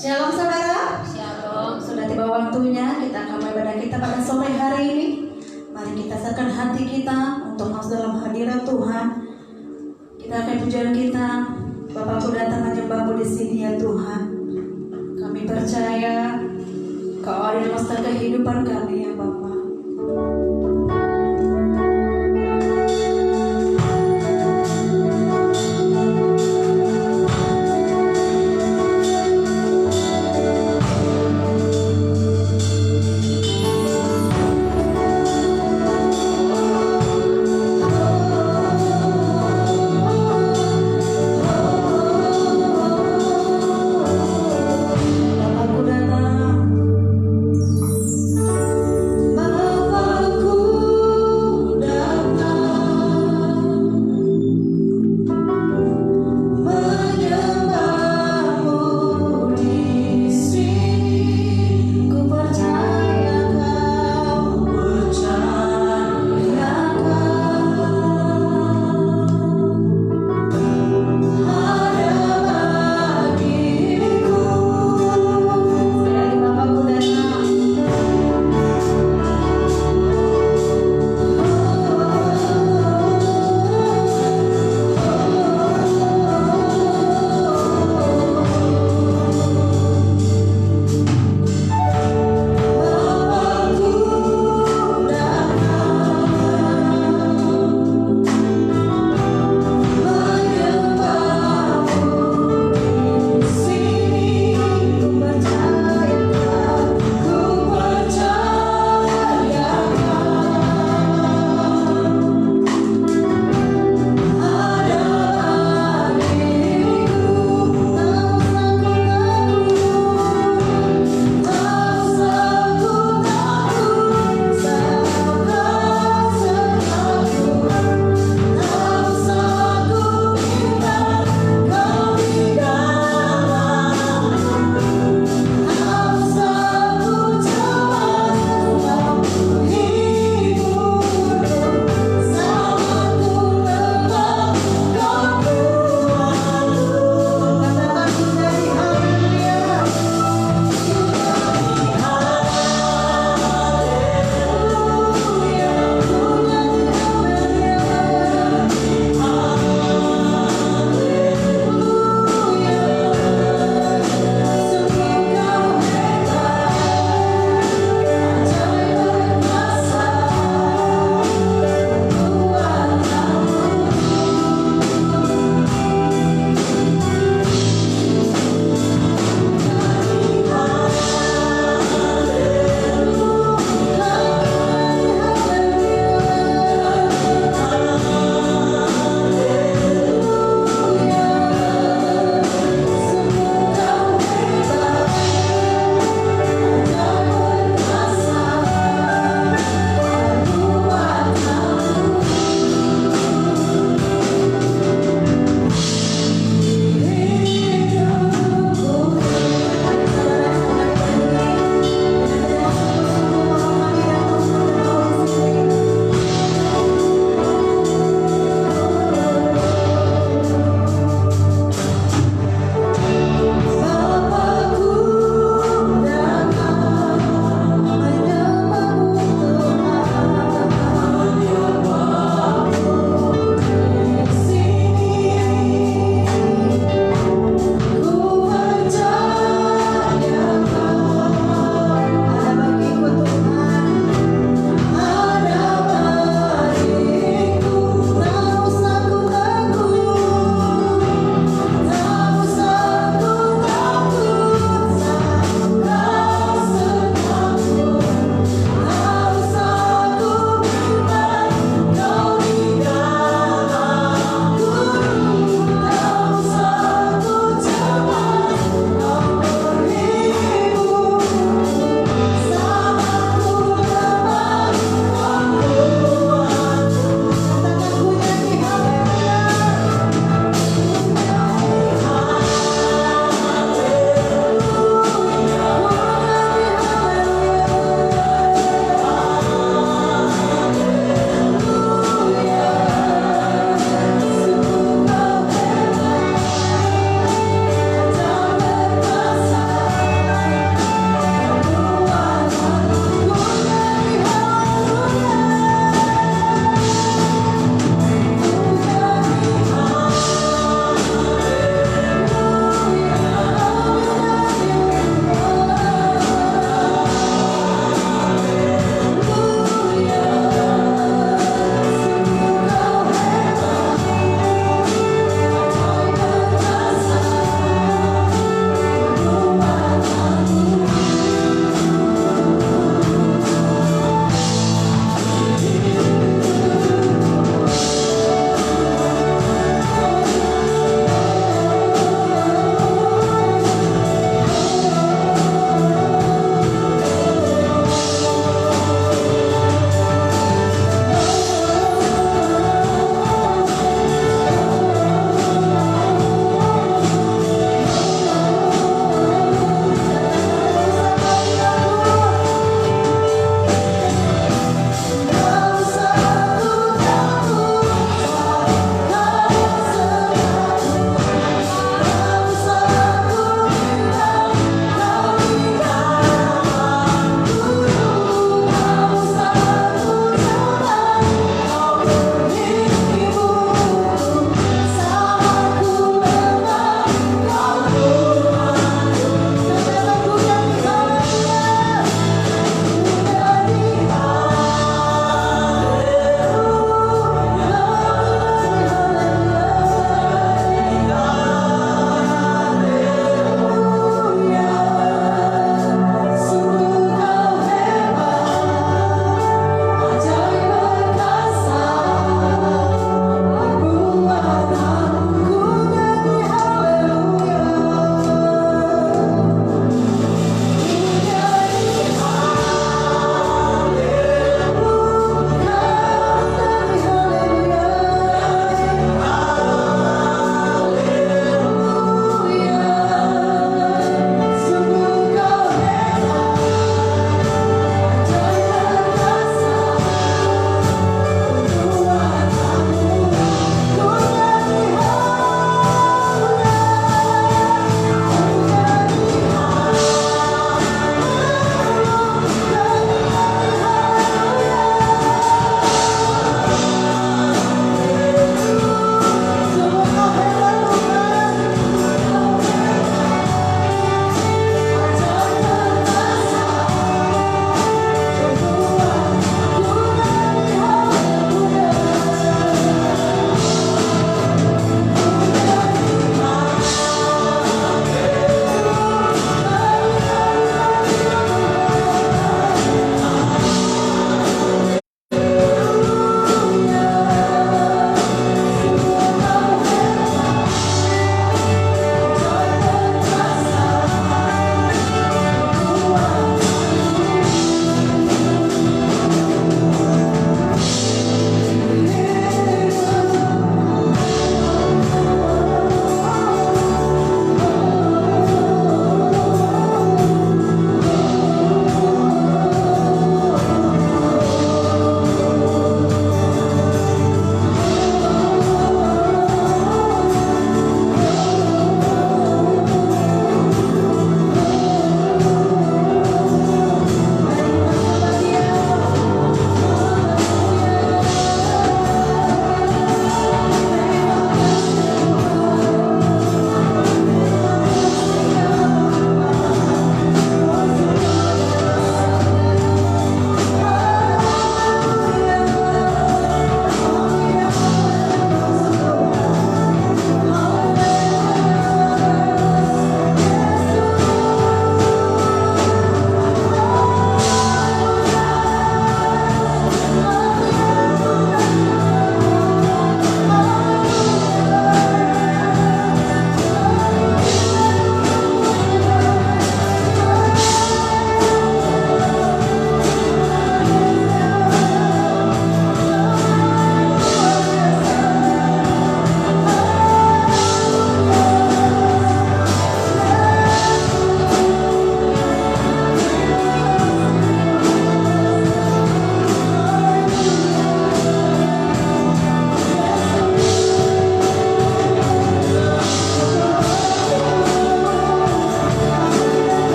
Shalom saudara. Shalom. Sudah tiba waktunya kita akan beribadah kita pada sore hari ini. Mari kita serahkan hati kita untuk masuk dalam hadirat Tuhan. Kita akan pujian kita. Bapakku datang menyembahmu di sini ya Tuhan. Kami percaya Kau ada dalam masa kehidupan kami ya Bapa. Bapakku datang.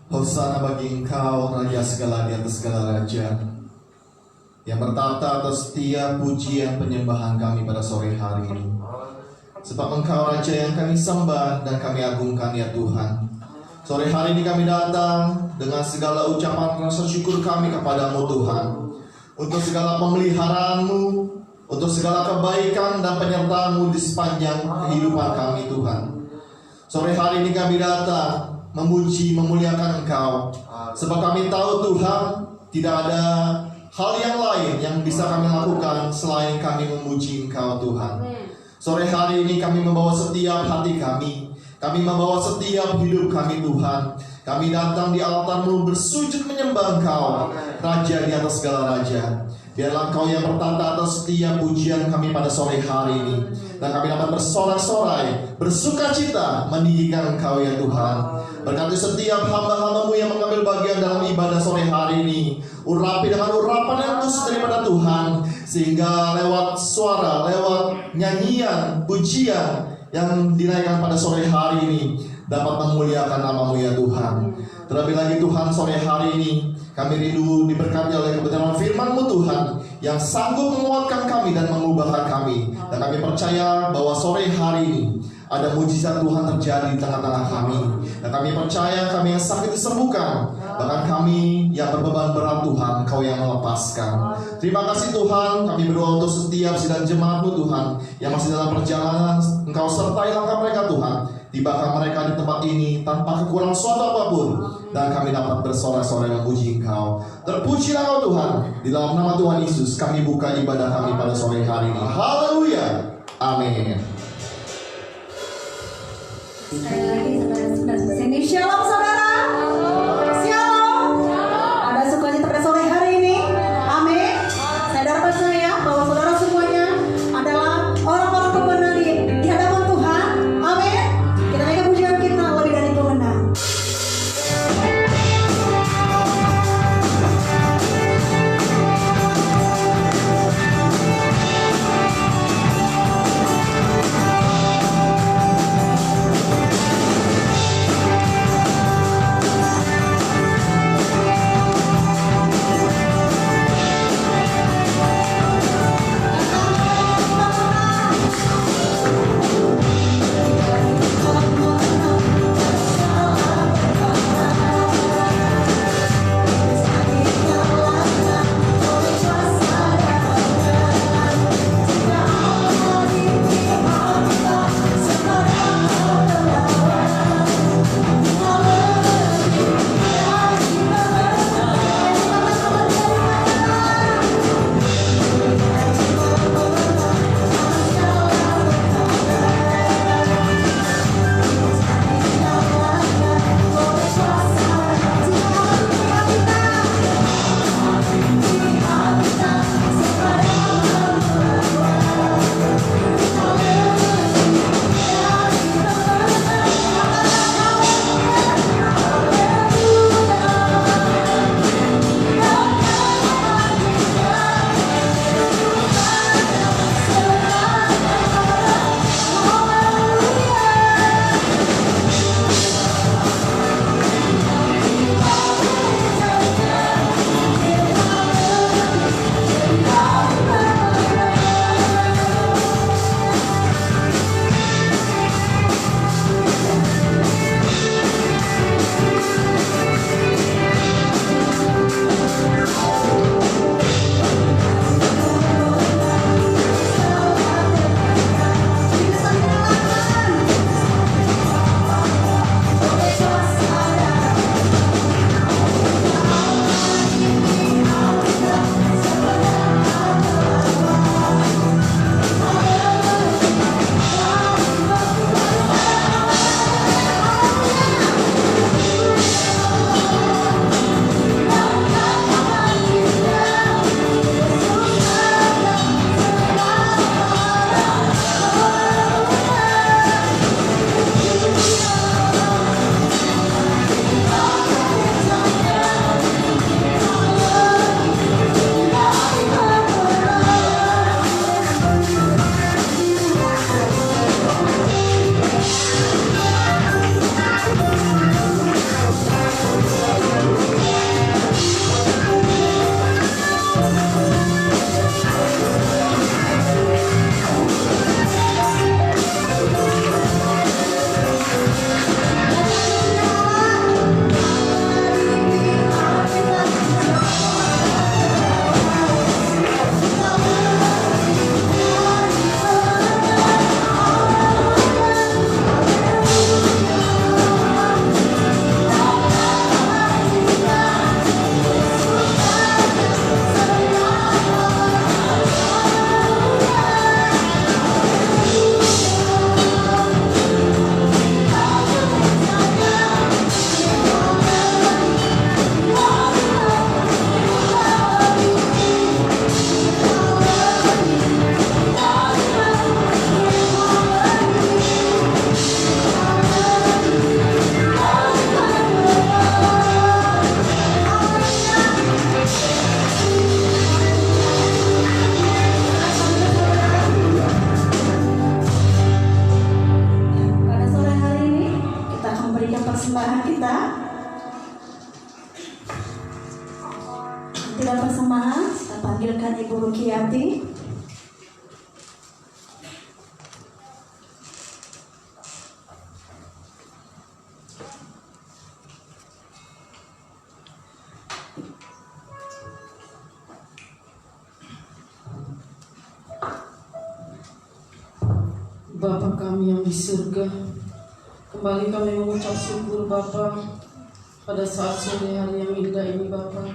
Hosana bagi Engkau, Raja segala di atas segala raja, yang bertata atas setiap pujian penyembahan kami pada sore hari ini. Sebab Engkau Raja yang kami sembah dan kami agungkan ya Tuhan. Sore hari ini kami datang dengan segala ucapan rasa syukur kami kepadamu Tuhan, untuk segala pemeliharaan-Mu, untuk segala kebaikan dan penyertaan-Mu di sepanjang kehidupan kami Tuhan. Sore hari ini kami datang memuji, memuliakan Engkau, sebab kami tahu Tuhan, tidak ada hal yang lain yang bisa kami lakukan selain kami memuji Engkau Tuhan. Sore hari ini kami membawa setiap hati kami membawa setiap hidup kami Tuhan. Kami datang di altar-Mu bersujud menyembah Engkau, Raja di atas segala raja. Biarlah Engkau yang bertata atas setiap pujian kami pada sore hari ini, dan kami dapat bersorak-sorai, bersuka cita meninggikan Engkau ya Tuhan. Berkati setiap hamba-hamba-Mu yang mengambil bagian dalam ibadah sore hari ini. Urapi dengan urapan yang khusus daripada Tuhan, sehingga lewat suara, lewat nyanyian, pujian yang dinaikkan pada sore hari ini dapat memuliakan nama-Mu ya Tuhan. Terlebih lagi Tuhan, sore hari ini kami rindu diberkati oleh kebenaran firman-Mu Tuhan, yang sanggup menguatkan kami dan mengubahkan kami. Dan kami percaya bahwa sore hari ini ada mujizat Tuhan terjadi di tengah-tengah kami. Dan kami percaya kami yang sakit disembuhkan, bahkan kami yang berbeban berat Tuhan, Engkau yang melepaskan. Terima kasih Tuhan, kami berdoa untuk setiap sidang jemaat-Mu Tuhan yang masih dalam perjalanan. Engkau sertai langkah mereka Tuhan. Tibakan mereka di tempat ini tanpa kekurangan suatu apapun, dan kami dapat bersorak-sorai memuji Engkau. Terpujilah Engkau Tuhan. Di dalam nama Tuhan Yesus kami buka ibadah kami pada sore hari ini. Haleluya. Amin. Sekali lagi saudara-saudara sini, shalom saudara. Shalom. Ada sukacita pada sore hari ini. Amin. Saya percaya bahwa saudara semuanya adalah orang-orang pemenang di hadapan Tuhan. Amin. Kita naikkan pujian kita lebih dari pemenang. Bapa kami yang di surga, kembali kami mengucap syukur Bapa pada saat sore hari yang indah ini Bapa.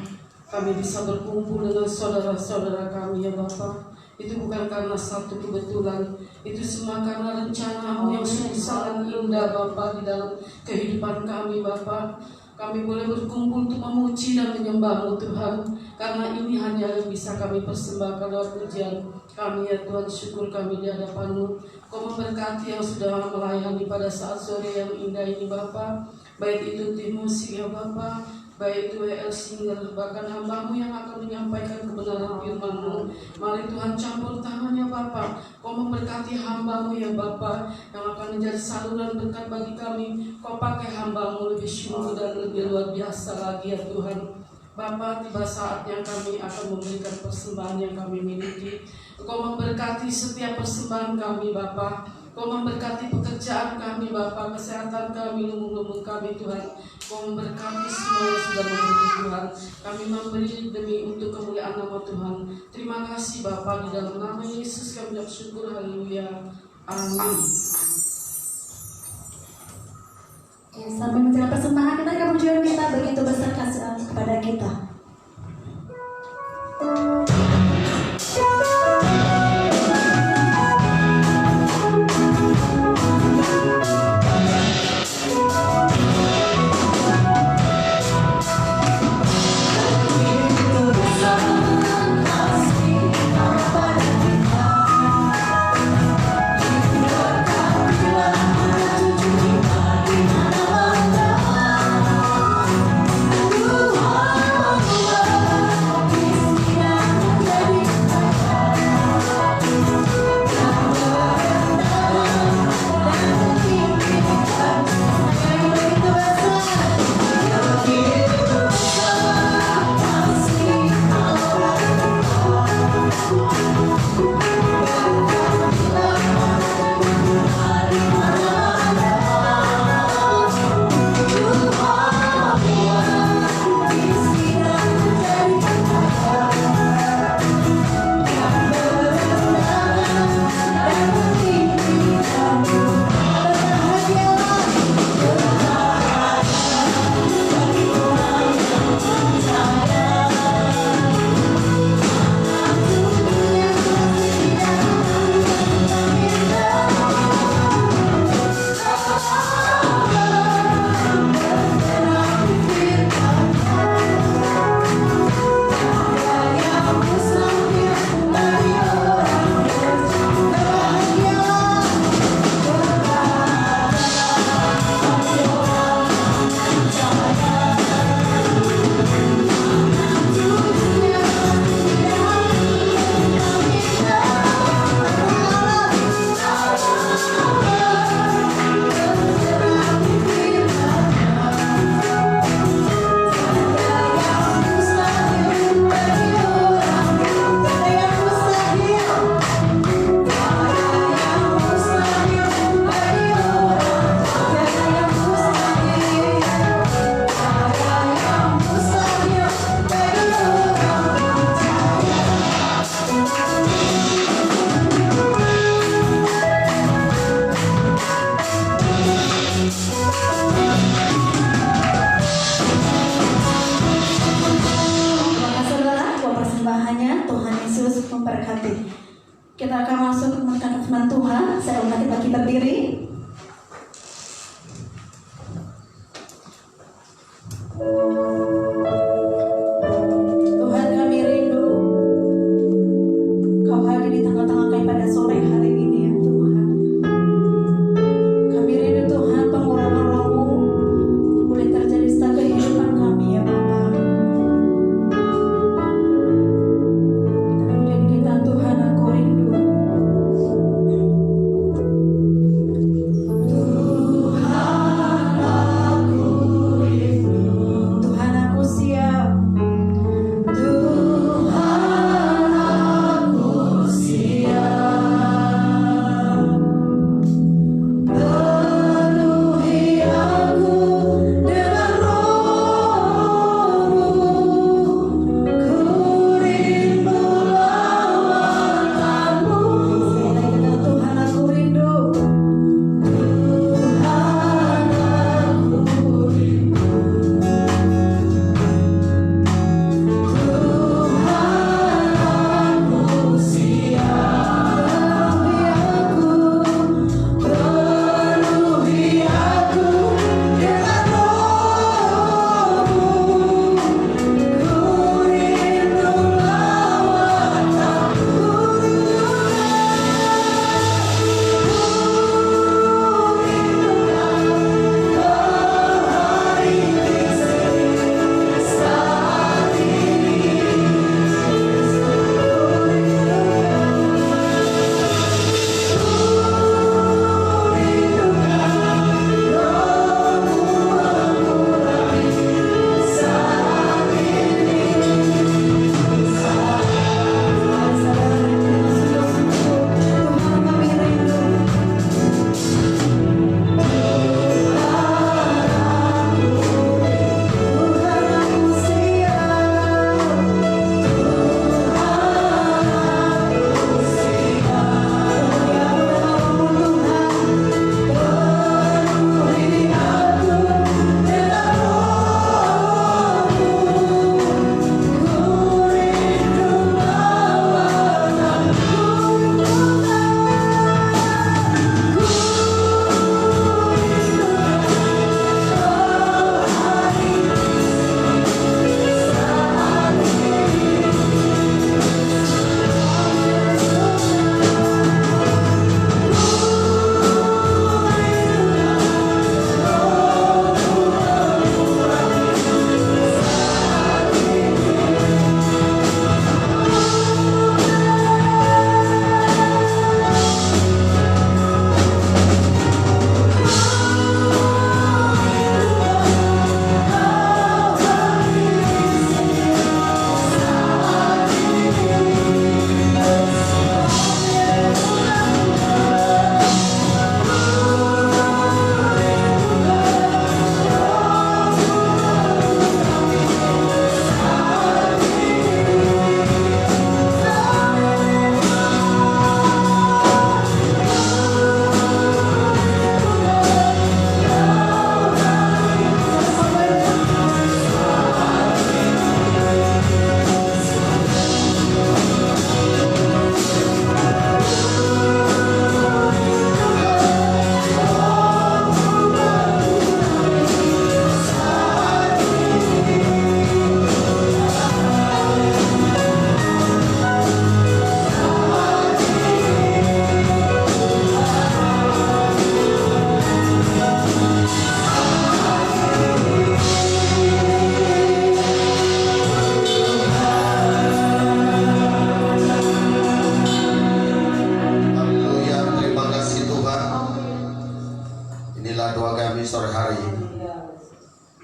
Kami bisa berkumpul dengan saudara-saudara kami ya Bapa. Itu bukan karena satu kebetulan, itu semua karena rencana-Mu yang sungguh sangat indah Bapa di dalam kehidupan kami Bapa. Kami boleh berkumpul untuk memuji dan menyembah-Mu Tuhan, karena ini hanya yang bisa kami persembahkan lewat pujian kami ya Tuhan. Syukur kami di hadapan-Mu. Kau memberkati yang sudah melayani pada saat sore yang indah ini Bapa, baik itu tim musik ya Bapa, baik itu WL Singer, bahkan hamba-Mu yang akan menyampaikan kebenaran firman-Mu. Mari Tuhan campur tangannya Bapa. Kau memberkati hamba-Mu ya Bapa, yang akan menjadi saluran berkat bagi kami. Kau pakai hamba-Mu lebih sungguh dan lebih luar biasa lagi ya Tuhan. Bapa, tiba saatnya kami akan memberikan persembahan yang kami miliki. Kau memberkati setiap persembahan kami Bapa. Kau memberkati pekerjaan kami Bapa, kesehatan kami, lumbung-lumbung kami Tuhan. Kau memberkati semua yang sudah memberi Tuhan. Kami memberi demi untuk kemuliaan nama Tuhan. Terima kasih Bapa, di dalam nama Yesus kami ucap syukur. Haleluya. Amin. Oke, sampai menjelang persembahan kita akan pujian kita begitu besar kasih Allah kepada kita. Memberkati. Kita akan masuk mendengarkan firman Tuhan. Saya undang kita berdiri. Tuhan, kami rindu Kau hadir di tengah-tengah kami pada sore hari ini ya Tuhan. Kami rindu Tuhan, pengurapan Roh-Mu boleh terjadi setiap kehidupan kami ya Bapa. Tuhan, aku rindu. Tuhan, aku siap.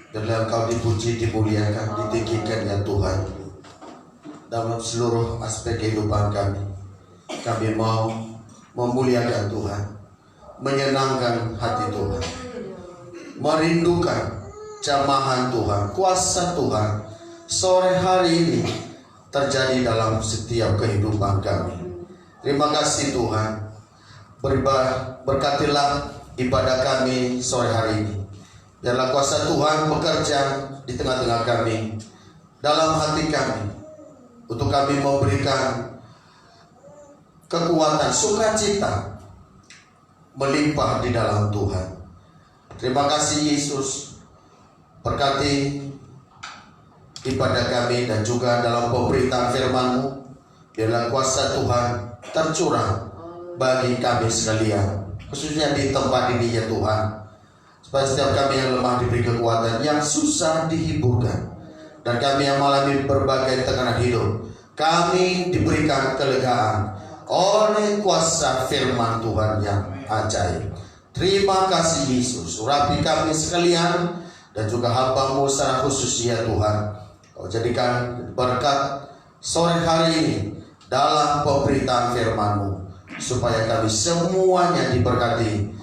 Biarlah Engkau dipuji, dimuliakan, ditinggikan ya Tuhan. Dalam seluruh aspek kehidupan kami, kami mau memuliakan Tuhan, menyenangkan hati Tuhan, merindukan jamahan Tuhan, kuasa Tuhan sore hari ini terjadi dalam setiap kehidupan kami. Terima kasih Tuhan. Berkatilah ibadah kami sore hari ini. Biarlah kuasa Tuhan bekerja di tengah-tengah kami, dalam hati kami, untuk kami memberikan kekuatan, sukacita melimpah di dalam Tuhan. Terima kasih Yesus. Berkati ibadah kami dan juga dalam pemberitaan firman-Mu. Biarlah kuasa Tuhan tercurah bagi kami sekalian, khususnya di tempat ini ya Tuhan. Supaya setiap kami yang lemah diberi kekuatan, yang susah dihiburkan, dan kami yang mengalami berbagai tekanan hidup, kami diberikan kelegaan oleh kuasa firman Tuhan yang ajaib. Terima kasih Yesus. Urapi kami sekalian dan juga hamba-Mu secara khusus ya Tuhan. Kau jadikan berkat sore hari ini dalam pemberitaan firman-Mu, supaya kami semuanya diberkati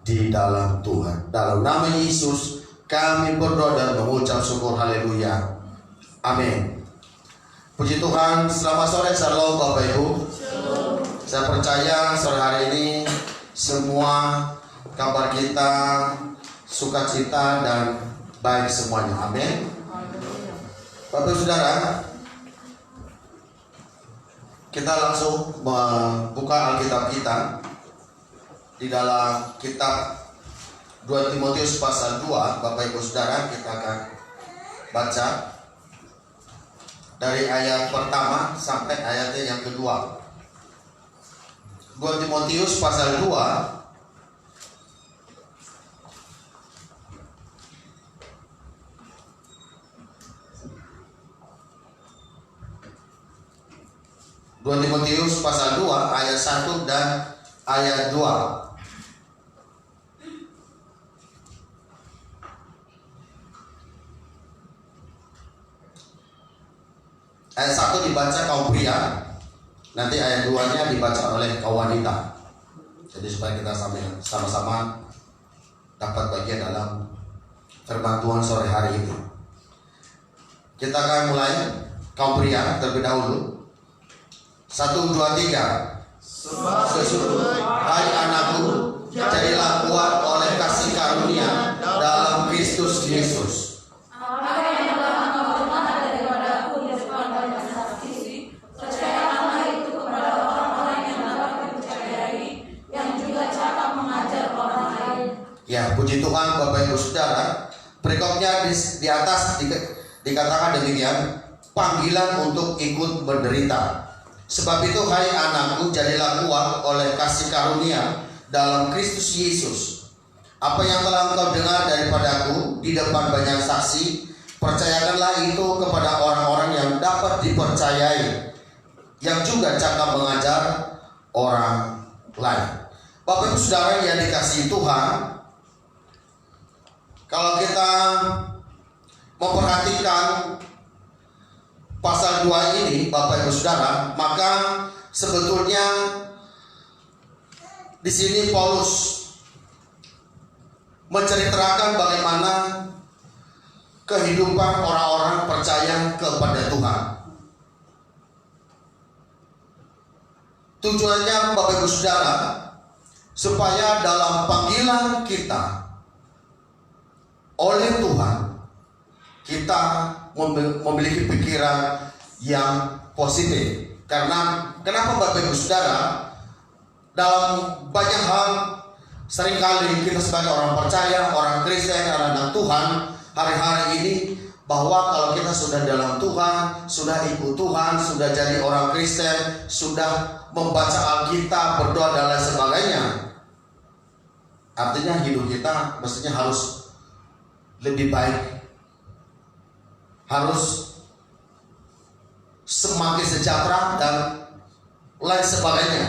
di dalam Tuhan. Dalam nama Yesus kami berdoa dan mengucap syukur. Haleluya. Amin. Puji Tuhan. Selamat sore, shalom Bapak Ibu. Saya percaya sore hari ini semua kabar kita sukacita dan baik semuanya. Amin. Bapak Ibu Saudara, kita langsung membuka Alkitab kita di dalam kitab 2 Timotius pasal 2. Bapak Ibu Saudara, kita akan baca dari ayat pertama sampai ayatnya yang kedua. 2 Timotius pasal 2 2 Timotius pasal 2 ayat 1 dan ayat 2. Ayat 1 dibaca kaum pria, nanti ayat 2-nya dibaca oleh kaum wanita. Jadi supaya kita sama-sama dapat bagian dalam firman Tuhan sore hari ini. Kita akan mulai kaum pria terlebih dahulu. 1, 2, 3. Sesungguhnya, hai anakku, jadilah kuat oleh kasih karunia dalam Kristus Yesus. Ya, puji Tuhan Bapak Ibu Saudara. Berikutnya di atas dikatakan demikian, panggilan untuk ikut menderita. Sebab itu hai anakku, jadilah kuat oleh kasih karunia dalam Kristus Yesus. Apa yang telah engkau dengar daripadaku di depan banyak saksi, percayakanlah itu kepada orang-orang yang dapat dipercayai, yang juga cakap mengajar orang lain. Bapak Ibu Saudara yang dikasihi Tuhan, kalau kita memperhatikan pasal 2 ini Bapak Ibu Saudara, maka sebetulnya di sini Paulus menceritakan bagaimana kehidupan orang-orang percaya kepada Tuhan. Tujuannya Bapak Ibu Saudara, supaya dalam panggilan kita oleh Tuhan, kita memiliki pikiran yang positif. Karena kenapa Bapak Ibu Saudara, dalam banyak hal seringkali kita sebagai orang percaya, orang Kristen, anak Tuhan hari-hari ini, bahwa kalau kita sudah dalam Tuhan, sudah ikut Tuhan, sudah jadi orang Kristen, sudah membaca Alkitab, berdoa dan lain sebagainya, artinya hidup kita mestinya harus lebih baik, harus semakin sejahtera dan lain sebagainya.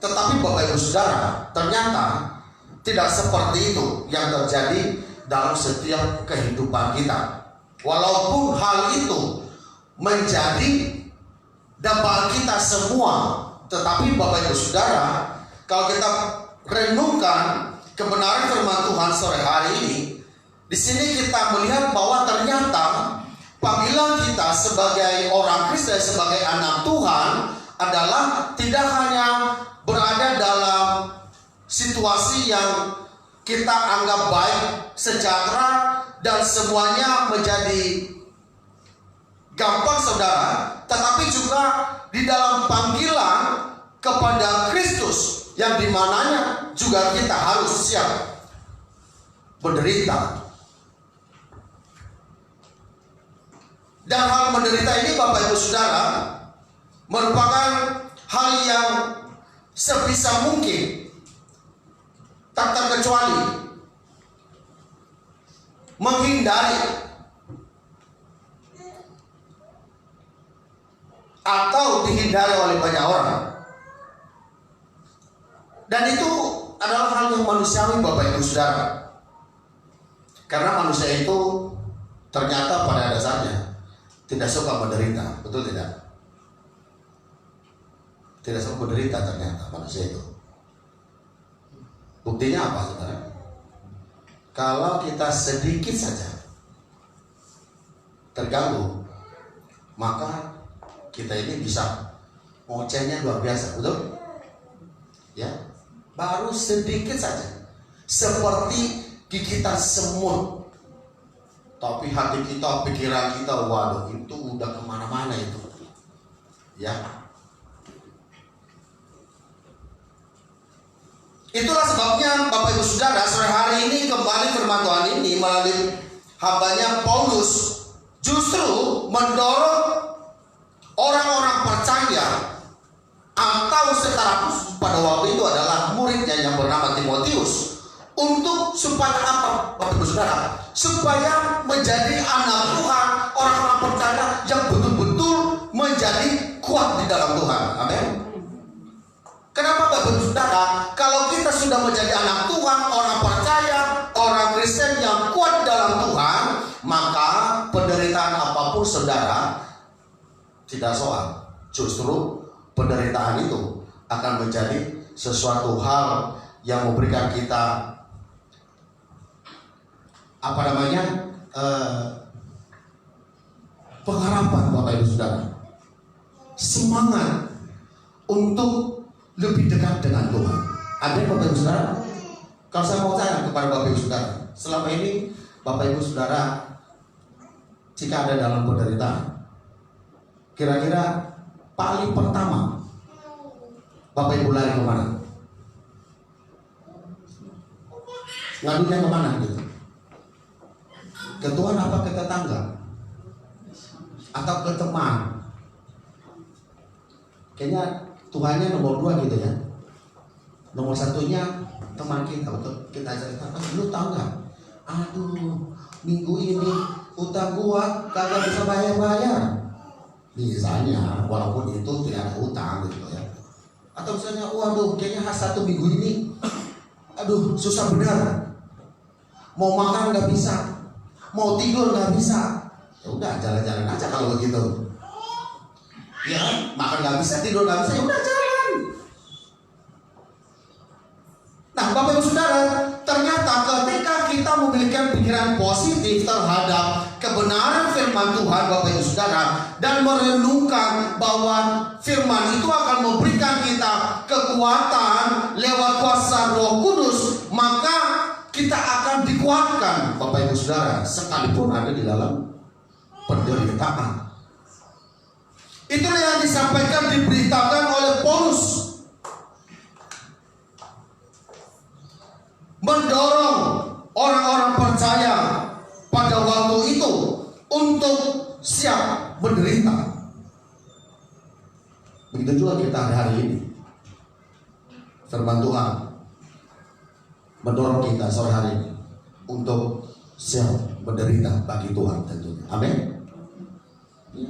Tetapi Bapak Ibu Saudara, ternyata tidak seperti itu yang terjadi dalam setiap kehidupan kita. Walaupun hal itu menjadi dampak kita semua, tetapi Bapak Ibu Saudara, kalau kita renungkan kebenaran firman Tuhan sore hari ini, di sini kita melihat bahwa ternyata panggilan kita sebagai orang Kristen, sebagai anak Tuhan adalah tidak hanya berada dalam situasi yang kita anggap baik, sejahtera, dan semuanya menjadi gampang saudara, tetapi juga di dalam panggilan kepada Kristus yang dimananya juga kita harus siap menderita. Dan hal menderita ini Bapak Ibu Saudara merupakan hal yang sebisa mungkin tak terkecuali menghindari atau dihindari oleh banyak orang. Dan itu adalah hal yang manusiawi Bapak Ibu Saudara. Karena manusia itu ternyata pada dasarnya tidak suka menderita, betul tidak? Tidak suka menderita ternyata manusia itu. Buktinya apa saudara? Kalau kita sedikit saja terganggu, maka kita ini bisa ngocehnya luar biasa, betul? Ya, baru sedikit saja, seperti gigitan semut, tapi hati kita, pikiran kita, waduh, itu udah kemana-mana itu, ya. Itulah sebabnya Bapak Ibu Saudara, sore hari ini kembali firman Tuhan ini melalui hambanya Paulus justru mendorong orang-orang percaya atau secara khusus pada waktu itu adalah muridnya yang bernama Timotius untuk supaya apa Bapak Ibu Saudara? Supaya menjadi anak Tuhan, orang-orang percaya yang betul-betul menjadi kuat di dalam Tuhan. Amin. Kenapa Bapak Ibu Saudara? Kalau kita sudah menjadi anak Tuhan, orang percaya, orang Kristen yang kuat dalam Tuhan, maka penderitaan apapun saudara tidak soal. Justru penderitaan itu akan menjadi sesuatu hal yang memberikan kita pengharapan Bapak Ibu Saudara, semangat untuk lebih dekat dengan Tuhan. Ada Bapak Ibu Saudara? Kalau saya mau tanya kepada Bapak Ibu Saudara, selama ini Bapak Ibu Saudara jika ada dalam penderitaan, kira-kira paling pertama Bapak Ibu lari kemana? Ngadunya kemana gitu? Ke Tuhan apa ke tetangga? Atau ke teman? Kayaknya Tuhannya nomor 2 gitu ya. Nomor 1-nya teman kita. Untuk kita cerita, lu tahu nggak? Aduh, minggu ini utang gua kagak bisa bayar. Misalnya, walaupun itu tidak ada utang gitu ya. Atau misalnya, waduh, kayaknya satu minggu ini, aduh, susah benar. Mau makan nggak bisa, mau tidur nggak bisa. Ya udah, jalan-jalan aja kalau begitu. Ya, makan nggak bisa, tidur nggak bisa, ya udah jalan. Nah, Bapak Ibu Saudara, ternyata ketika kita memiliki pikiran positif terhadap kebenaran firman Tuhan, Bapak Ibu Saudara, dan merenungkan bahwa firman itu akan memberikan kita kekuatan lewat kuasa Roh Kudus, maka kita akan dikuatkan, Bapak Ibu Saudara, sekalipun ada di dalam penderitaan. Itulah yang disampaikan, diberitakan oleh Paulus, mendorong orang-orang percaya pada waktu itu untuk siap menderita. Begitu juga kita hari ini. Firman Tuhan mendorong kita sore hari ini untuk siap menderita bagi Tuhan tentunya. Amin. Ya.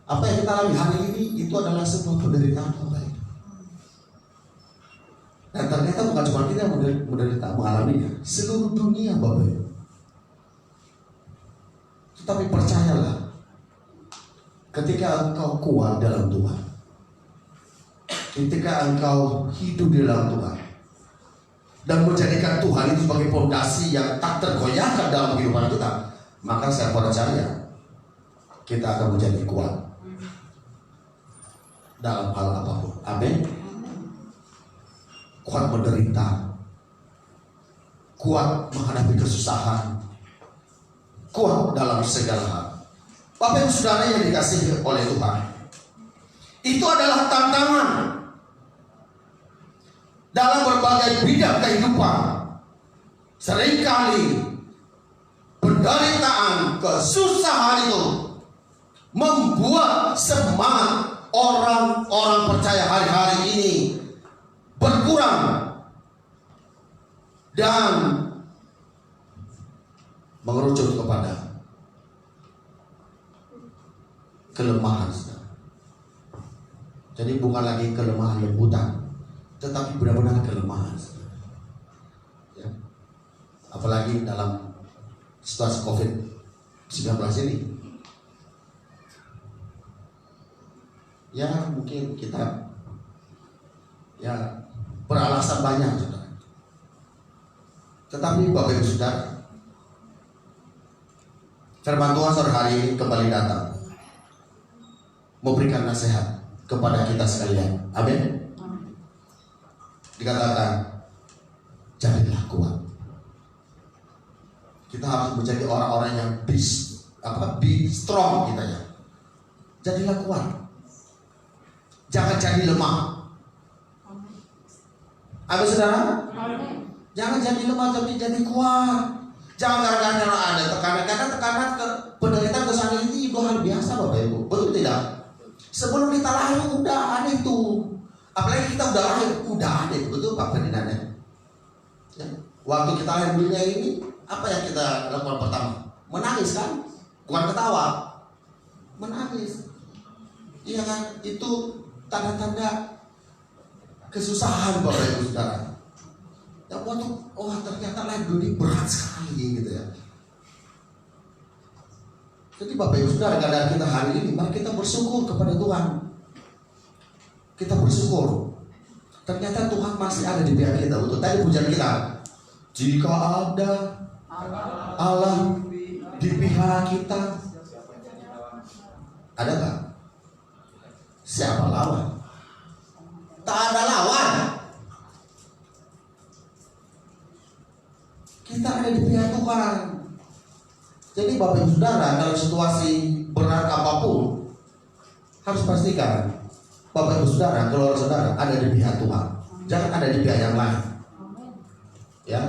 Apa yang kita alami hari ini itu adalah sebuah penderitaan yang baik. Dan ternyata bukan cuma kita yang menderita, mengalaminya. Seluruh dunia, Bapak Ibu. Tetapi percayalah, ketika engkau kuat dalam Tuhan, ketika engkau hidup di dalam Tuhan, dan menjadikan Tuhan itu sebagai fondasi yang tak tergoyahkan dalam kehidupan kita, maka saya percaya kita akan menjadi kuat dalam hal apapun. Amin. Kuat menderita, kuat menghadapi kesusahan, kuat dalam segala hal. Bapak Ibu Saudara yang dikasihi oleh Tuhan, itu adalah tantangan dalam berbagai bidang kehidupan. Seringkali penderitaan, kesusahan itu membuat semangat orang-orang percaya hari-hari ini berkurang dan mengerucut kepada kelemahan. Jadi bukan lagi kelemahan lembutan, tetapi benar-benar kelemahan. Ya. Apalagi dalam situasi COVID-19 ini. Ya mungkin kita beralasan banyak, saudara. Tetapi Bapak Ibu Saudara, firman Tuhan sore hari ini kembali datang memberikan nasihat kepada kita sekalian. Amin. Dikatakan, jadilah kuat. Kita harus menjadi orang-orang yang be strong kita ya. Jadilah kuat. Jangan jadi lemah. Amin saudara? Jangan jadi lemah tapi jadi kuat. Jangan gara-gara ada tekanan. Karena tekanan penderitaan kesalahan ini juga hal biasa Bapak Ibu. Betul tidak? Sebelum kita lahir udah ada itu. Apalagi kita udah lahir udah ada itu. Betul Pak Ferdinand? Ya. Waktu kita lahir dunia ini, apa yang kita lakukan pertama? Menangis kan? Bukan ketawa. Menangis. Iya kan? Itu tanda-tanda kesusahan Bapak Ibu Saudara. Ya waktu ternyata lahir dunia berat sekali gitu ya. Jadi Bapak Ibu Saudara, keadaan kita hari ini, mari kita bersyukur kepada Tuhan. Kita bersyukur. Ternyata Tuhan masih ada di pihak kita. Untuk tadi pujian kita, jika ada Allah di pihak kita, ada nggak? Siapa lawan? Tak ada lawan. Kita ada di pihak Tuhan. Jadi Bapak Ibu Saudara, dalam situasi berat apapun, harus pastikan Bapak Ibu Saudara, keluarga saudara ada di pihak Tuhan. Jangan ada di pihak yang lain. Ya,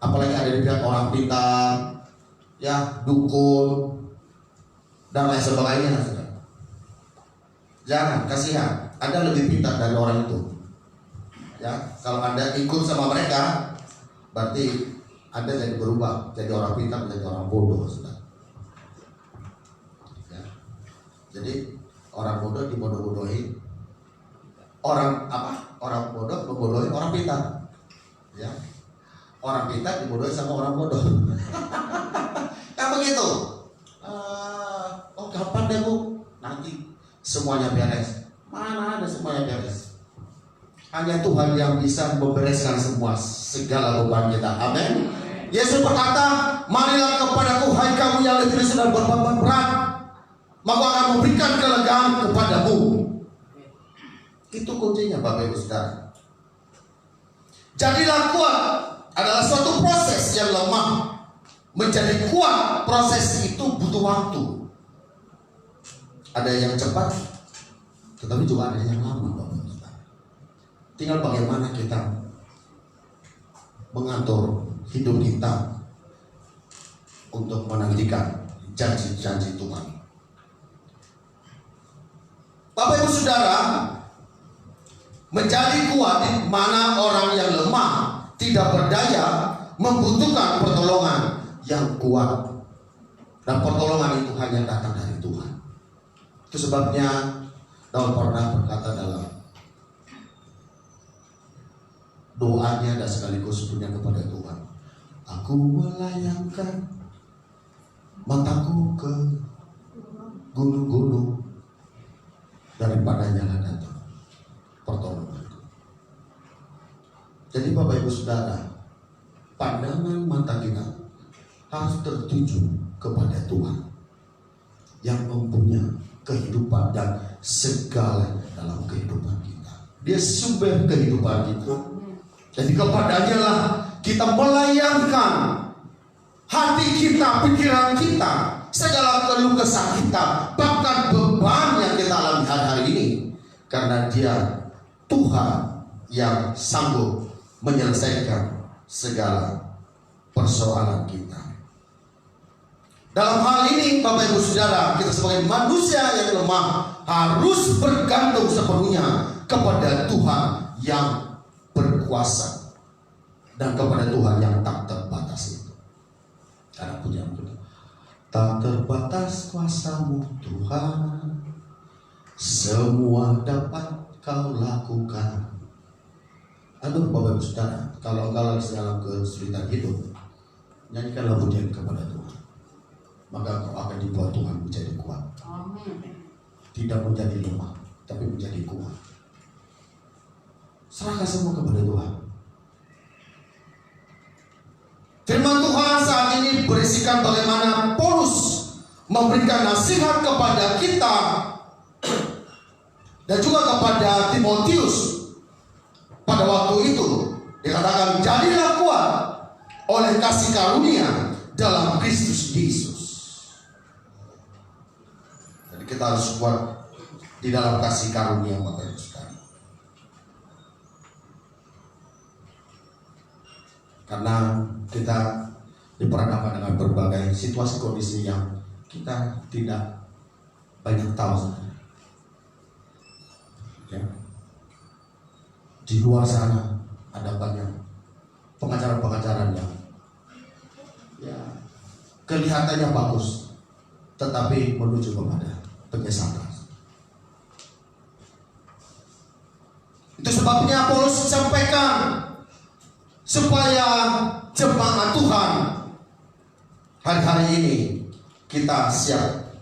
apalagi ada di pihak orang pintar, ya, dukun, dan lain sebagainya. Saudara. Jangan, kasihan. Anda lebih pintar dari orang itu. Ya, kalau Anda ikut sama mereka, berarti Anda jadi berubah, jadi orang pintar, menjadi orang bodoh, saudara. Ya. Jadi orang bodoh dibodoh-bodohi, orang bodoh membodohi orang pintar. Ya, orang pintar dibodohi sama orang bodoh. Kan begitu. Kapan deh Bu? Nanti semuanya beres. Mana ada semuanya beres? Hanya Tuhan yang bisa membereskan segala beban kita. Amin. Yesus berkata, marilah kepadaku hai kamu yang letih dan berbeban berat, maka akan memberikan kelegaan kepadamu. Itu kuncinya Bapak Ibu Saudara. Jadilah kuat adalah suatu proses yang lemah. Menjadi kuat, proses itu butuh waktu. Ada yang cepat, tetapi juga ada yang lama Bapak Ibu Saudara. Tinggal bagaimana kita mengatur hidup kita untuk menantikan janji-janji Tuhan. Bapak Ibu Saudara, menjadi kuat di mana orang yang lemah, tidak berdaya, membutuhkan pertolongan yang kuat. Dan pertolongan itu hanya datang dari Tuhan. Itu sebabnya Daud pernah berkata dalam 2 doanya dan sekaligus punya kepada Tuhan. Aku melayangkan mataku ke gunung-gunung, daripadanya datang pertolongan. Jadi Bapak Ibu Saudara, pandangan mata kita harus tertuju kepada Tuhan yang mempunyai kehidupan dan segala dalam kehidupan kita. Dia sumber kehidupan kita. Jadi kepadanya lah kita melayangkan hati kita, pikiran kita, segala keluh kesah kita, bahkan beban yang kita alami hari-hari ini. Karena Dia Tuhan yang sanggup menyelesaikan segala persoalan kita. Dalam hal ini Bapak Ibu Saudara, kita sebagai manusia yang lemah harus bergantung sepenuhnya kepada Tuhan yang berkuasa dan kepada Tuhan yang tak terbatas itu. Karena punya tak terbatas kuasa-Mu Tuhan, semua dapat Kau lakukan. Aduh Bapak Ibu Saudara, kalau dalam kesulitan hidup, nyanyikanlah pujian kepada Tuhan, maka kau akan dibuat Tuhan menjadi kuat. Amin. Tidak menjadi lemah, tapi menjadi kuat. Serahkan semua kepada Tuhan. Firman Tuhan saat ini berisikan bagaimana Paulus memberikan nasihat kepada kita dan juga kepada Timotius. Pada waktu itu dikatakan, jadilah kuat oleh kasih karunia dalam Kristus Yesus. Jadi kita harus kuat di dalam kasih karunia Bapak Ibu Saudara. Karena kita diperhadapkan dengan berbagai situasi kondisi yang kita tidak banyak tahu. Ya. Di luar sana ada banyak pengajaran-pengajaran yang ya kelihatannya bagus, tetapi menuju kepada penyesatan. Itu sebabnya Paulus sampaikan supaya jemaat Tuhan hari-hari ini kita siap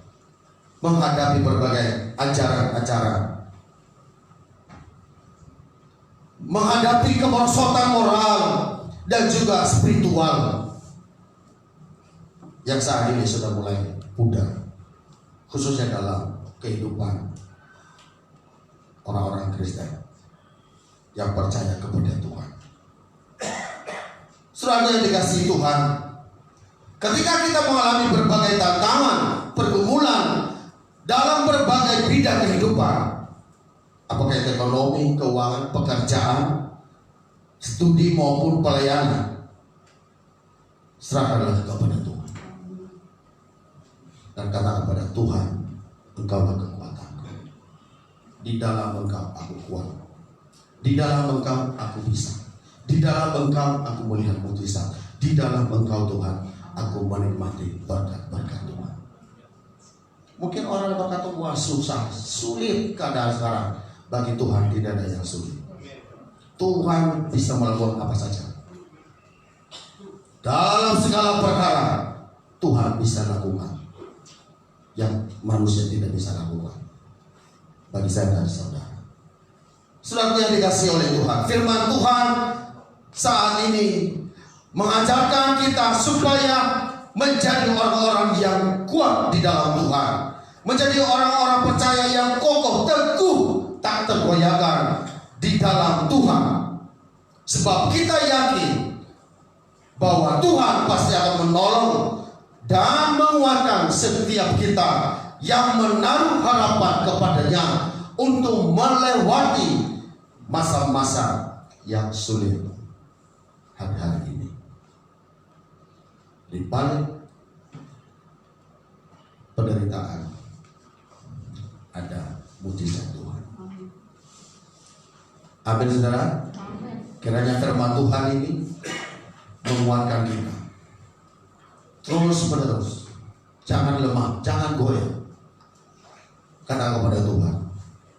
menghadapi berbagai ajaran-ajaran, menghadapi kemerosotan moral dan juga spiritual yang saat ini sudah mulai pudar, khususnya dalam kehidupan orang-orang Kristen yang percaya kepada Tuhan. Saudara yang dikasihi Tuhan, ketika kita mengalami berbagai tantangan, pergumulan dalam berbagai bidang kehidupan, apakah itu ekonomi, keuangan, pekerjaan, studi maupun pelayanan, serahkanlah kepada Tuhan dan kata kepada Tuhan, Engkaulah kekuatanku. Di dalam Engkau aku kuat. Di dalam Engkau aku bisa. Di dalam Engkau aku melihat mujizat. Di dalam Engkau Tuhan aku menikmati berkat-berkat Tuhan. Mungkin orang berkata, wah susah, sulit keadaan sekarang. Bagi Tuhan tidak ada yang sulit. Tuhan bisa melakukan apa saja. Dalam segala perkara Tuhan bisa lakukan yang manusia tidak bisa lakukan. Bagi saya dan saudara, saudara yang dikasihi oleh Tuhan, firman Tuhan saat ini mengajarkan kita supaya menjadi orang-orang yang kuat di dalam Tuhan, menjadi orang-orang percaya yang kokoh, teguh, tak tergoyahkan di dalam Tuhan. Sebab kita yakin bahwa Tuhan pasti akan menolong dan menguatkan setiap kita yang menaruh harapan kepadanya untuk melewati masa-masa yang sulit hari-hari ini. Di balik penderitaan ada mujizat Tuhan. Amin saudara. Kiranya firman Tuhan ini menguatkan kita terus menerus. Jangan lemah, jangan goyah. Kata kepada Tuhan,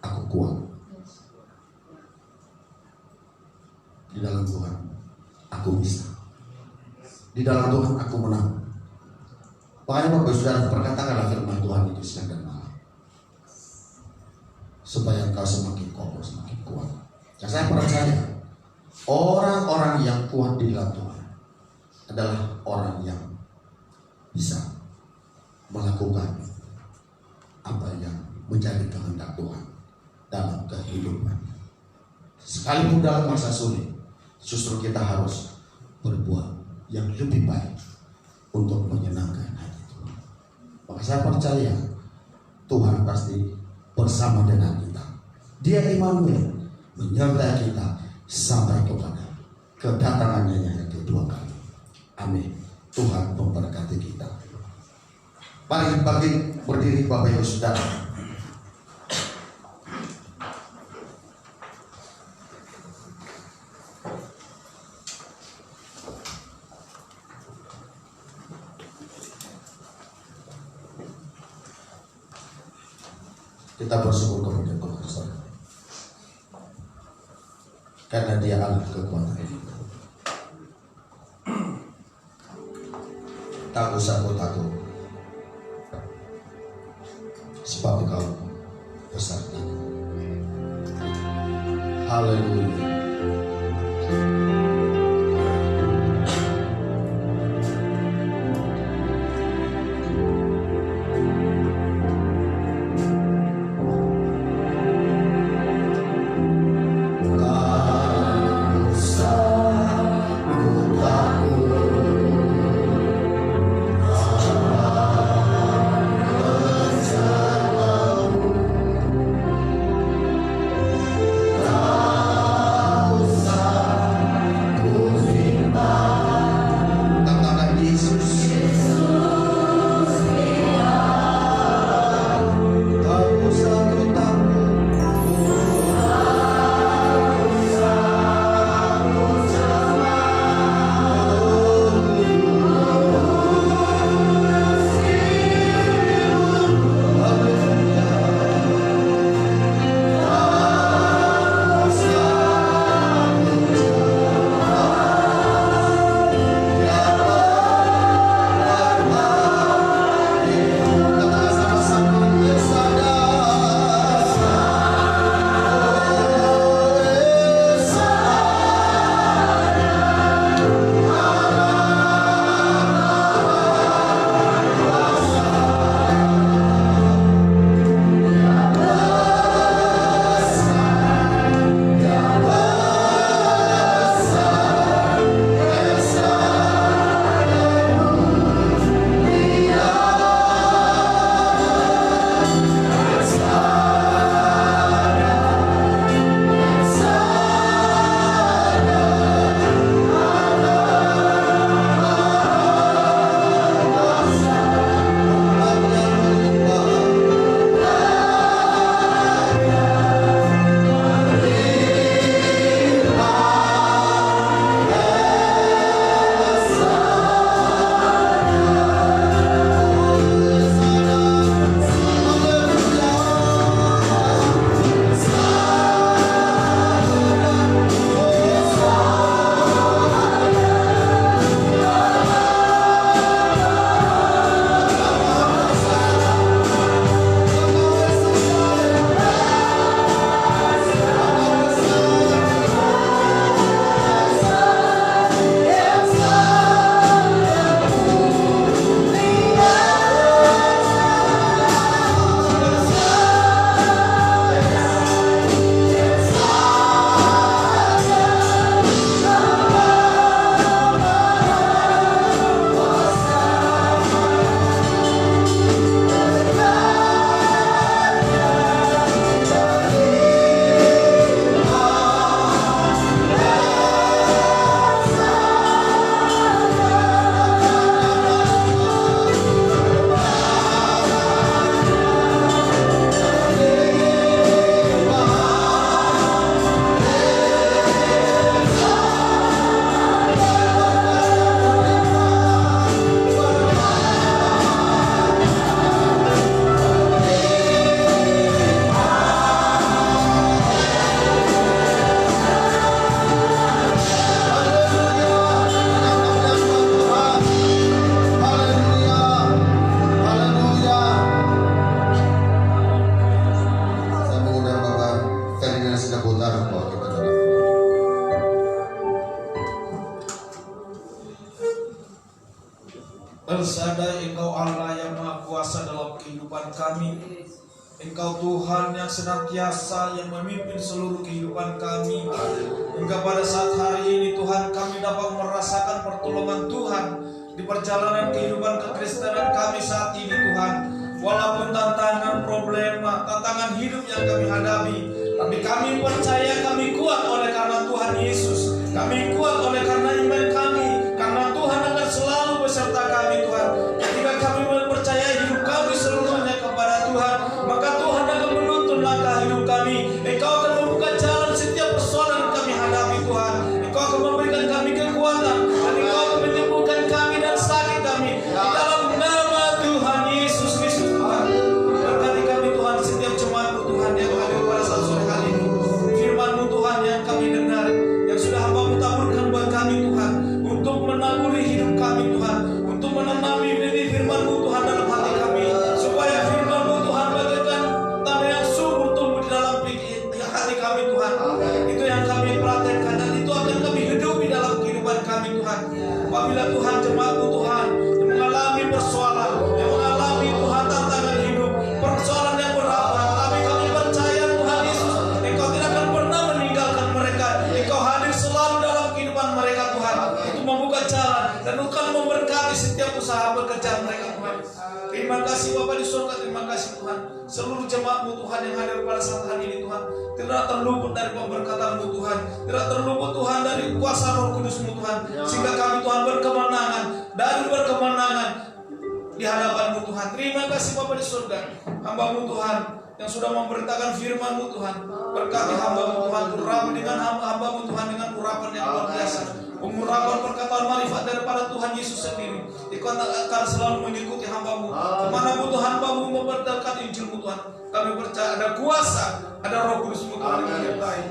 aku kuat. Di dalam Tuhan aku bisa. Di dalam Tuhan aku menang. Makanya Bapak Saudara, perkatakanlah firman Tuhan itu siang dan malam, supaya engkau semakin kokoh, semakin kuat. Dan saya percaya orang-orang yang kuat di dalam Tuhan adalah orang yang bisa melakukan apa yang menjadi kehendak Tuhan dalam kehidupan. Sekalipun dalam masa sulit, justru kita harus berbuat yang lebih baik untuk menyenangkan hati Tuhan. Maka saya percaya Tuhan pasti bersama dengan kita. Dia Immanuel, menyertai kita sampai kepada kedatangannya yang kedua kali. Amin. Tuhan memberkati kita. Mari bagi berdiri Bapak Ibu Saudara. Kita bersyukur kepada Tuhan, saudara, karena Dia Allah kekuatan kita. Tak usah kau takut, sebab Engkau beserta. Haleluya. bersandar Engkau Allah yang Maha Kuasa dalam kehidupan kami. Engkau Tuhan yang senantiasa yang memimpin seluruh kehidupan kami. Hingga pada saat hari ini Tuhan kami dapat merasakan pertolongan Tuhan di perjalanan kehidupan kekristenan kami saat ini Tuhan. Walaupun tantangan, problema, tantangan hidup yang kami hadapi, tapi kami percaya kami kuat oleh karena Tuhan Yesus. Kami kuat oleh karena iman kami, karena Tuhan akan selalu beserta kami Tuhan. Ketika kami mempercayai hidup kami seluruhnya kepada Tuhan, maka Tuhan akan menuntun langkah hidup kami. Engkau akan membuka jalan setiap persoalan yang kami hadapi Tuhan. Engkau akan memberikan kami kekuatan, dan Engkau akan menyembuhkan kami dan sakit kami. Di dalam nama Tuhan Yesus Kristus Tuhan. Berkati kami Tuhan, setiap jemaat-Mu Tuhan yang hadir pada saat sore hari ini. Firman-Mu Tuhan yang kami dengar, yang sudah Hamba-Mu taburkan buat kami Tuhan, untuk menaburi hidup kami Tuhan, untuk menanami benih firman-Mu Tuhan dalam hati kami, supaya firman-Mu Tuhan bagaikan tanah yang subur tumbuh di dalam hati kami Tuhan. Itu yang kami praktekkan dan itu akan kami hidupi dalam kehidupan kami Tuhan. Apabila Tuhan jemaat-Mu Tuhan yang mengalami persoalan, yang mengalami Tuhan tantangan hidup, persoalan yang berat, tapi kami percaya Tuhan Yesus, Engkau tidak akan pernah meninggalkan mereka. Engkau hadir selalu dalam kehidupan mereka Tuhan, untuk membuka jalan dan akan memberkati setiap usaha bekerja mereka Tuhan. Terima kasih Bapa di surga, terima kasih Tuhan. Seluruh jemaat-Mu Tuhan yang hadir pada saat hari ini Tuhan, tidak terluput dari pemberkatan-Mu Tuhan, tidak terluput Tuhan dari kuasa Roh Kudus-Mu Tuhan, sehingga kami Tuhan berkemenangan di hadapan-Mu Tuhan. Terima kasih Bapa di surga, hamba-Mu Tuhan yang sudah memberitakan firman-Mu Tuhan. Berkati hamba-Mu Tuhan, urapi dengan hamba-Mu Tuhan dengan urapan yang luar biasa, pengurapan perkataan marifat daripada Tuhan Yesus sendiri. Engkau akan selalu mengikuti hamba-Mu kemanapun Tuhan hamba-Mu memberitakan Injil-Mu Tuhan. Kami percaya ada kuasa, ada Roh Kudus-Mu Tuhan yang menyertai.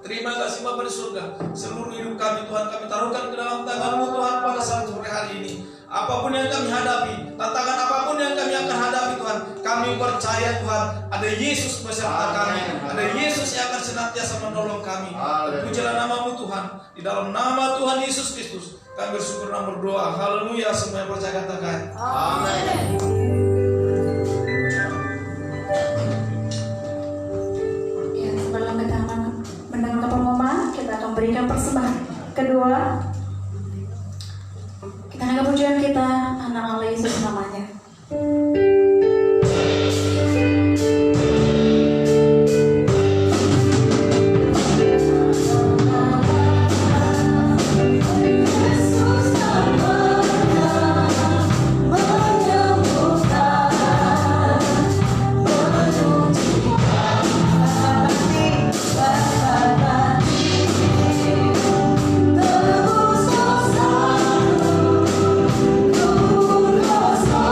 Terima kasih Bapa di surga. Seluruh hidup kami Tuhan kami taruhkan ke dalam tangan-Mu Tuhan pada saat sore hari ini. Apapun yang kami hadapi, tantangan apapun yang kami akan hadapi Tuhan, kami percaya Tuhan ada Yesus beserta kami, ada Yesus yang akan senantiasa menolong kami. Pujilah nama-Mu Tuhan, di dalam nama Tuhan Yesus Kristus kami bersyukur dan berdoa. Haleluya, semua yang percaya katakan amin. Ya, sebelum kita mendengar pengumuman, kita akan berikan persembahan kedua. Kita angkat pujian kita, anak Allah Yesus namanya. Tebus dosa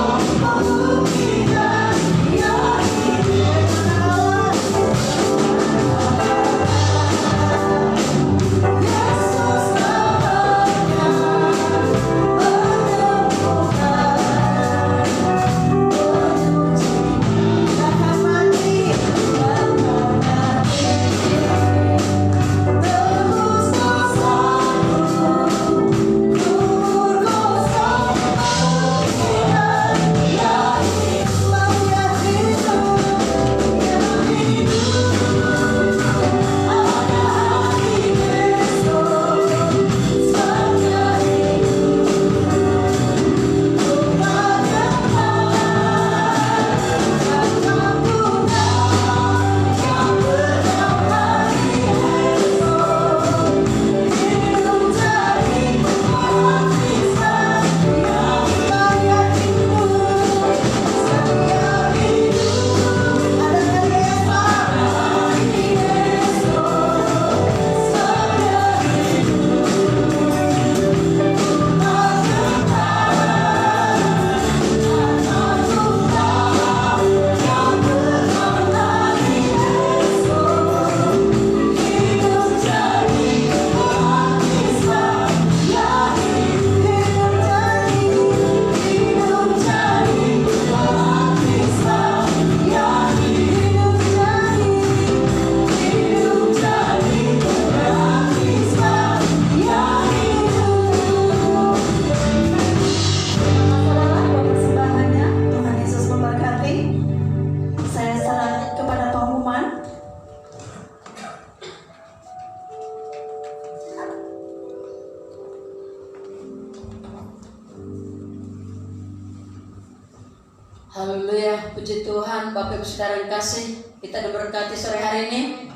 Haleluya, puji Tuhan. Bapak Ibu Saudara yang kasih, kita diberkati sore hari ini.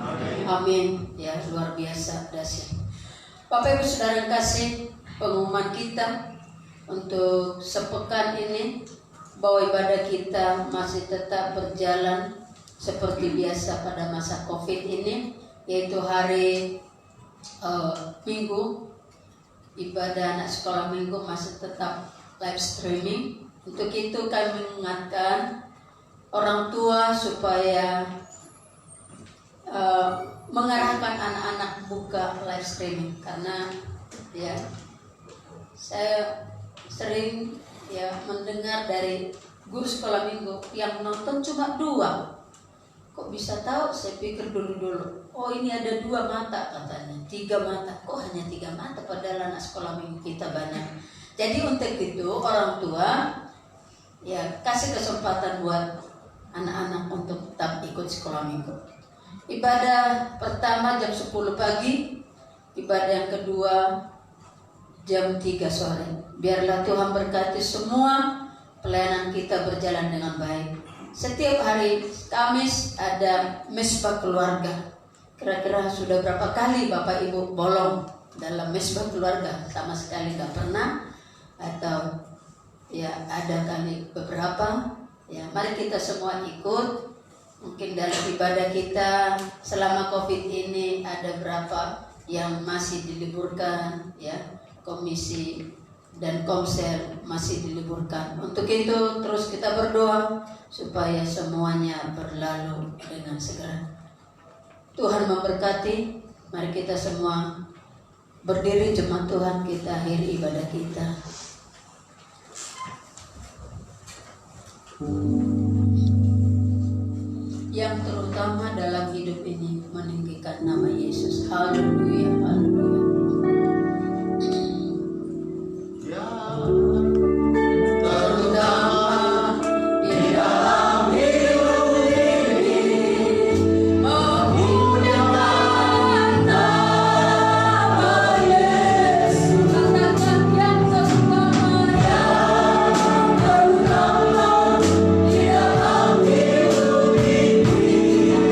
Amin. Ya, luar biasa dahsyat. Bapak Ibu Saudara yang kasih, pengumuman kita untuk sepekan ini bahwa ibadah kita masih tetap berjalan seperti biasa pada masa Covid ini, yaitu hari Minggu, ibadah anak sekolah Minggu masih tetap live streaming. Untuk itu kami mengingatkan orang tua supaya mengarahkan anak-anak buka live streaming, karena ya saya sering ya mendengar dari guru sekolah minggu yang nonton cuma 2. Kok bisa tahu? Saya pikir dulu oh ini ada 2 mata katanya, 3 mata. Kok hanya 3 mata padahal anak sekolah minggu kita banyak. Jadi untuk itu orang tua ya kasih kesempatan buat anak-anak untuk tetap ikut sekolah minggu. Ibadah pertama jam 10 pagi, ibadah yang kedua jam 3 sore. Biarlah Tuhan berkati semua pelayanan kita berjalan dengan baik. Setiap hari Kamis ada mesbah keluarga. Kira-kira sudah berapa kali Bapak Ibu bolong dalam mesbah keluarga? Sama sekali nggak pernah, atau ya ada kali beberapa. Ya, mari kita semua ikut. Mungkin dalam ibadah kita selama Covid ini ada berapa yang masih diliburkan, ya, komisi dan komsel masih diliburkan. Untuk itu terus kita berdoa supaya semuanya berlalu dengan segera. Tuhan memberkati. Mari kita semua berdiri jemaat Tuhan, kita akhiri ibadah kita. Yang terutama dalam hidup ini meninggikan nama Yesus. Haleluya, haleluya. Terutama di dalam hidup ini menggunakan nama Yesus. Katakan yang terutama, yang terutama di dalam hidup ini meninggikan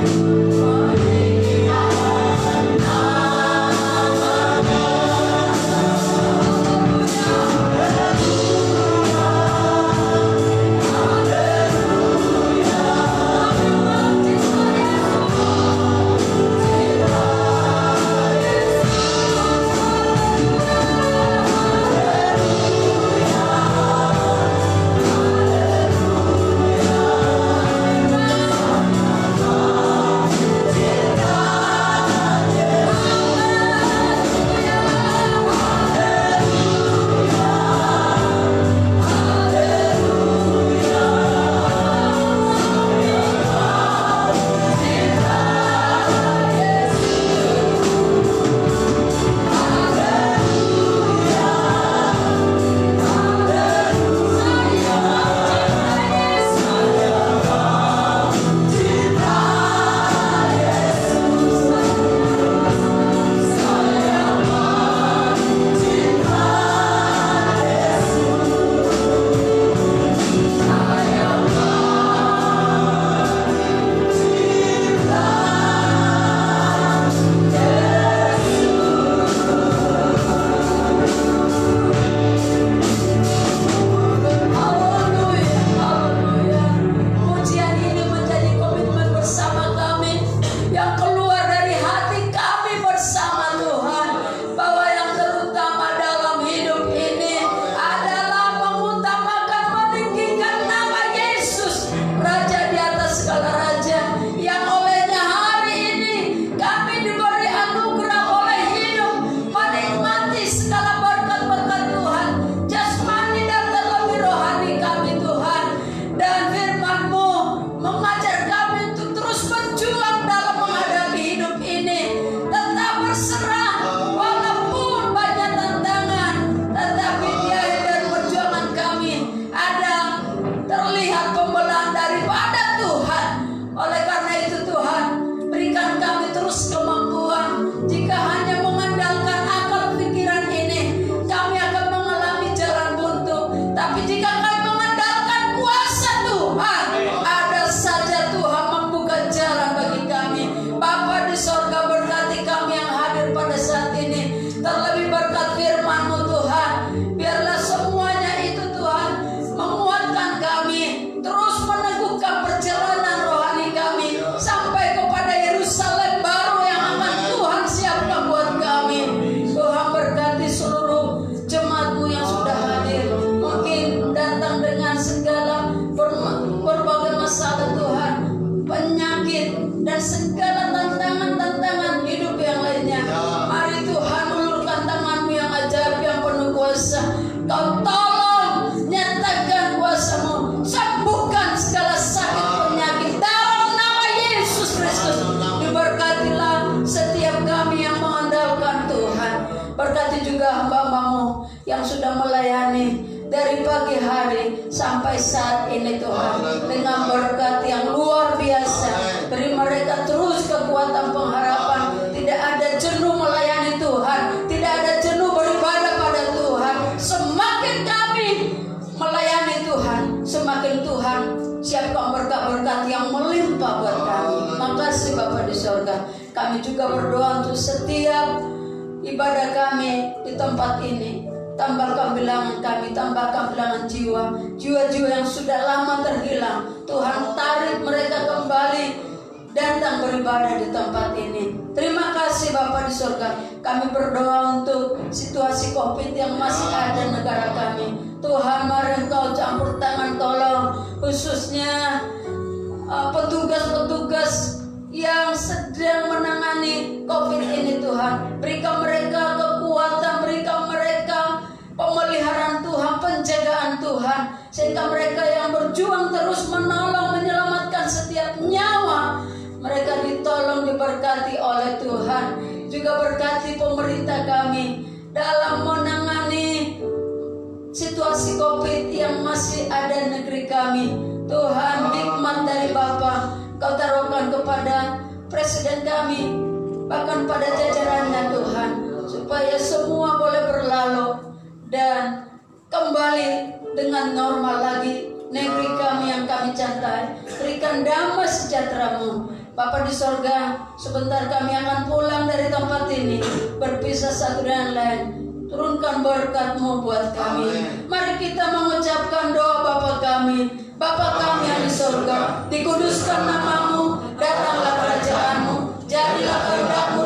nama Berkati juga hamba-Hamba-Mu yang sudah melayani dari pagi hari sampai saat ini Tuhan, dengan berkat yang luar biasa. Beri mereka terus kekuatan pengharapan, tidak ada jenuh melayani Tuhan, tidak ada jenuh beribadah pada Tuhan. Semakin kami melayani Tuhan, semakin Tuhan siapkan berkat-berkat yang melimpah buat kami. Makasih Bapa di sorga. Kami juga berdoa untuk setiap ibadah kami di tempat ini. Tambahkan bilangan kami, tambahkan bilangan jiwa-jiwa yang sudah lama terhilang. Tuhan, tarik mereka kembali datang beribadah di tempat ini. Terima kasih Bapa di sorga. Kami berdoa untuk situasi COVID yang masih ada di negara kami. Tuhan, mari Engkau campur tangan, tolong khususnya petugas-petugas yang sedang menangani COVID ini. Tuhan, berikan mereka kekuatan, berikan mereka pemeliharaan Tuhan, penjagaan Tuhan, sehingga mereka yang berjuang terus menolong, menyelamatkan setiap nyawa, mereka ditolong, diberkati oleh Tuhan. Juga berkati pemerintah kami dalam menangani situasi COVID yang masih ada di negeri kami. Tuhan, hikmat dari Bapa Kau taruhkan kepada presiden kami, bahkan pada jajarannya Tuhan, supaya semua boleh berlalu dan kembali dengan normal lagi negeri kami yang kami cintai. Berikan damai sejahtera-Mu Bapa di sorga. Sebentar kami akan pulang dari tempat ini, berpisah satu dan lain. Turunkan berkat-Mu buat kami. Mari kita mengucapkan doa Bapa kami. Bapa kami yang di sorga, dikuduskan nama-Mu, datanglah kerajaan-Mu, jadilah kehendak-Mu